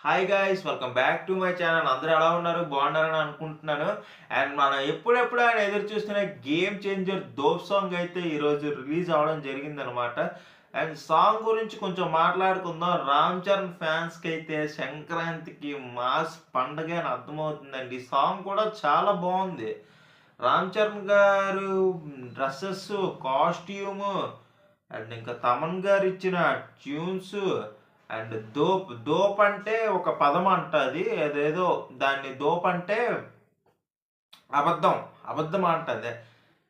Hi guys welcome back to my channel. అందరూ ఎలా ఉన్నారు? బాగున్నారని అనుకుంటున్నాను. అండ్ మనం ఎప్పుడెప్పుడు ఆయన ఎదురు చూస్తున్న గేమ్ చేంజర్ దోప్ సాంగ్ అయితే ఈరోజు రిలీజ్ అవ్వడం జరిగిందనమాట. అండ్ సాంగ్ గురించి కొంచెం మాట్లాడుకుందాం. రామ్ చరణ్ ఫ్యాన్స్కి అయితే సంక్రాంతికి మాస్ పండగే అని అర్థమవుతుందండి. ఈ సాంగ్ కూడా చాలా బాగుంది. రామ్ చరణ్ గారు డ్రెస్సెస్, కాస్ట్యూము అండ్ ఇంకా తమన్ గారు ఇచ్చిన ట్యూన్స్ అండ్ దోప్ దోప్ అంటే ఒక పదం అంట అది. అదేదో దాన్ని దోప్ అంటే అబద్ధం. అబద్ధం అంటది.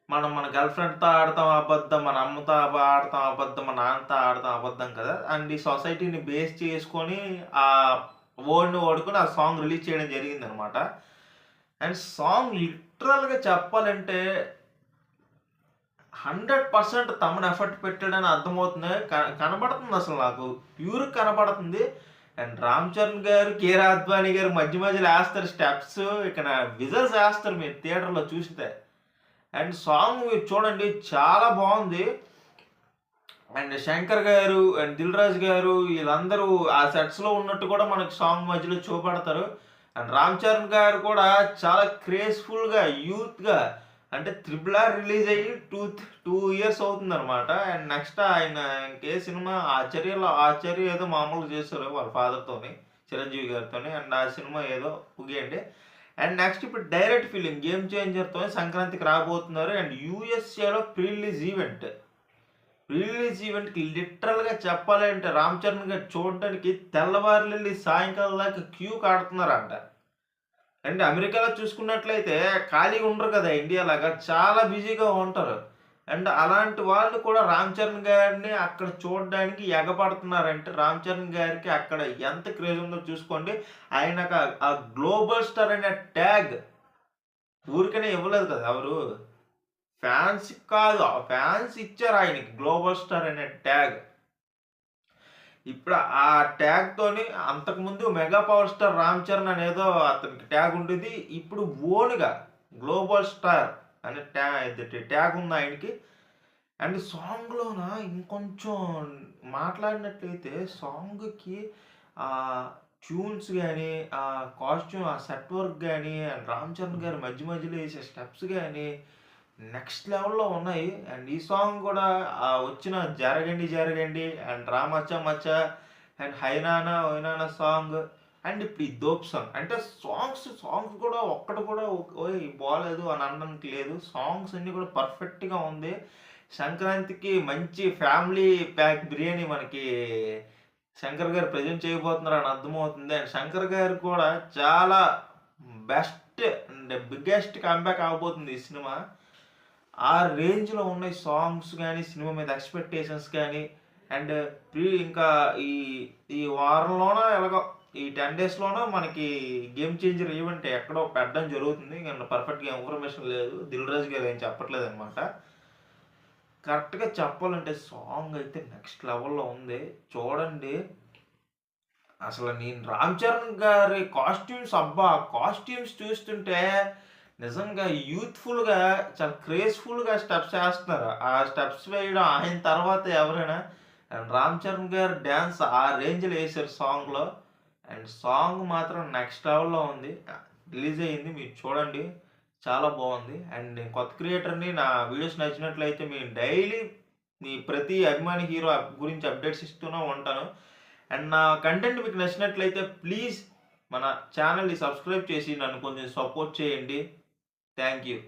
మనం మన గర్ల్ ఫ్రెండ్‌తో ఆడతాం అబద్ధం, మన అమ్మతో ఆడతాం అబద్ధం, మన నాన్నతో ఆడతాం అబద్ధం కదా! అండ్ ఈ సొసైటీని బేస్ చేసుకొని ఆ వర్డ్‌ని వాడుకొని ఆ సాంగ్ రిలీజ్ చేయడం జరిగిందనమాట. అండ్ సాంగ్ లిటరల్‌గా చెప్పాలంటే 100% తమను ఎఫర్ట్ పెట్టాడని అర్థమవుతుంది. కనబడుతుంది అసలు నాకు. ప్యూర్ కనబడుతుంది. అండ్ 'రామ్ చరణ్' గారు, 'కీరా అద్వానీ' గారు మధ్య మధ్యలో ఏస్తారు స్టెప్స్. ఇక విజిల్స్ ఏస్తారు మీరు థియేటర్‌లో చూస్తే. అండ్ సాంగ్ మీరు చూడండి చాలా బావుంది. అండ్ 'శంకర్' గారు అండ్ 'దిల్ రాజు' గారు వీళ్ళందరూ ఆ సెట్స్‌లో ఉన్నట్టు కూడా మనకు సాంగ్ మధ్యలో చూపెడతారు. అండ్ 'రామ్ చరణ్' గారు కూడా చాలా క్రేజ్‌ఫుల్‌గా, యూత్‌గా అంటే 'త్రిబుల్ ఆర్' రిలీజ్ అయ్యి 2 ఇయర్స్ అవుతుందనమాట. అండ్ నెక్స్ట్ ఆయన ఇంకే సినిమా 'ఆచార్య' ఏదో మామూలుగా చేశారు వాళ్ళ ఫాదర్‌తోని, చిరంజీవి గారితోని. అండ్ ఆ సినిమా ఏదో ఉగియండి. అండ్ నెక్స్ట్ ఇప్పుడు డైరెక్ట్ ఫిల్మ్ 'గేమ్ చేంజర్‌తోని' సంక్రాంతికి రాబోతున్నారు. అండ్ యూఎస్ఏలో ప్రీ రిలీజ్ ఈవెంట్‌కి లిటరల్‌గా చెప్పాలంటే 'రామ్ చరణ్' గారు చూడడానికి తెల్లవార్లెళ్లి సాయంకాలం దాకా క్యూ కడుతున్నారంట. అండ్ అమెరికాలో చూసుకున్నట్లయితే ఖాళీగా ఉండరు కదా! ఇండియాలాగా చాలా బిజీగా ఉంటారు. అండ్ అలాంటి వాళ్ళు కూడా 'రామ్ చరణ్' గారిని అక్కడ చూడడానికి ఎగపడుతున్నారంటే 'రామ్ చరణ్' గారికి అక్కడ ఎంత క్రేజ్ ఉందో చూసుకోండి. ఆయనకు ఆ గ్లోబల్ స్టార్ అనే ట్యాగ్ ఊరికనే ఇవ్వలేదు కదా ఎవరు. ఫ్యాన్స్‌కి కాదు. ఫ్యాన్స్ ఇచ్చారు ఆయనకి గ్లోబల్ స్టార్ అనే ట్యాగ్. ఇప్పుడు ఆ ట్యాగ్‌తోని అంతకుముందు 'mega power star Ram Charan' అనేదో అతనికి ట్యాగ్ ఉండేది. ఇప్పుడు ఓన్‌గా 'గ్లోబల్ స్టార్' అనే ట్యాగ్ ఉంది ఆయనకి. అండ్ సాంగ్‌లోన ఇంకొంచెం మాట్లాడినట్లయితే సాంగ్‌కి ట్యూన్స్ గాని, కాస్ట్యూమ్, ఆ సెట్ వర్క్ గాని, అండ్ 'రామ్ చరణ్' గారు మధ్య మధ్యలో ఏసే స్టెప్స్ గాని నెక్స్ట్ లెవెల్‌లో ఉన్నాయి. అండ్ ఈ సాంగ్ గూడా వచ్చిన 'జరగండి జరగండి' అండ్ 'రా మచ్చా మచ్చా' అండ్ 'హైనానా ఓయినానా' సాంగ్ అండ్ ఇప్పుడు ఈ 'దోప్' సాంగ్. అంటే సాంగ్స్ కూడా ఒక్కటి కూడా ఓయ్ బాలేదు అని అనడానికి లేదు. సాంగ్స్ అన్నీ కూడా పర్ఫెక్ట్‌గా ఉంది. సంక్రాంతికి మంచి ఫ్యామిలీ ప్యాక్ బిర్యానీ మనకి శంకర్ గారు ప్రెజెంట్ చేయబోతున్నారని అర్థమవుతుంది. అండ్ శంకర్ గారు కూడా చాలా బెస్ట్ అండ్ బిగ్గెస్ట్ కమ్‌బ్యాక్ అవ్వబోతుంది ఈ సినిమా. ఆ రేంజ్‌లో ఉన్నాయి సాంగ్స్ గాని, సినిమా మీద ఎక్స్‌పెక్టేషన్స్ గాని అండ్ ఇంకా ఈ ఈ వారంలోనో ఎలాగో ఈ 10 డేస్‌లోనో మనకి గేమ్ చేంజర్ ఈవెంట్ ఎక్కడో పెట్టడం జరుగుతుంది. ఇంక పర్ఫెక్ట్‌గా ఇన్ఫర్మేషన్ లేదు. 'దిల్ రాజు' గారు ఏం చెప్పట్లేదనమాట. కరెక్ట్‌గా చెప్పాలంటే సాంగ్ అయితే నెక్స్ట్ లెవెల్‌లో ఉంది. చూడండి. అసలు నేను 'రామ్ చరణ్' గారి కాస్ట్యూమ్స్ అబ్బా! కాస్ట్యూమ్స్ చూస్తుంటే నిజంగా యూత్‌ఫుల్‌గా చాలా క్రేజ్‌ఫుల్‌గా స్టెప్స్ ఏస్తున్నారు. ఆ స్టెప్స్ వేయడం ఆయన తర్వాత ఎవరైనా అండ్ 'రామ్ చరణ్' గారు డాన్స్ ఆ రేంజ్‌లో ఏసారు సాంగ్‌లో. అండ్ సాంగ్ మాత్రం నెక్స్ట్ లెవెల్‌లో ఉంది. రిలీజ్ అయింది. మీరు చూడండి. చాలా బావుంది. అండ్ నేను కొత్త క్రియేటర్‌ని. నా వీడియోస్ నచ్చినట్లయితే మీరు డైలీ మీ ప్రతి అభిమాని హీరో గురించి అప్డేట్స్ ఇస్తూనే ఉంటాను. అండ్ నా కంటెంట్ మీకు నచ్చినట్లయితే ప్లీజ్ మన ఛానెల్‌ని సబ్స్క్రైబ్ చేసి నన్ను కొంచెం సపోర్ట్ చేయండి. Thank you.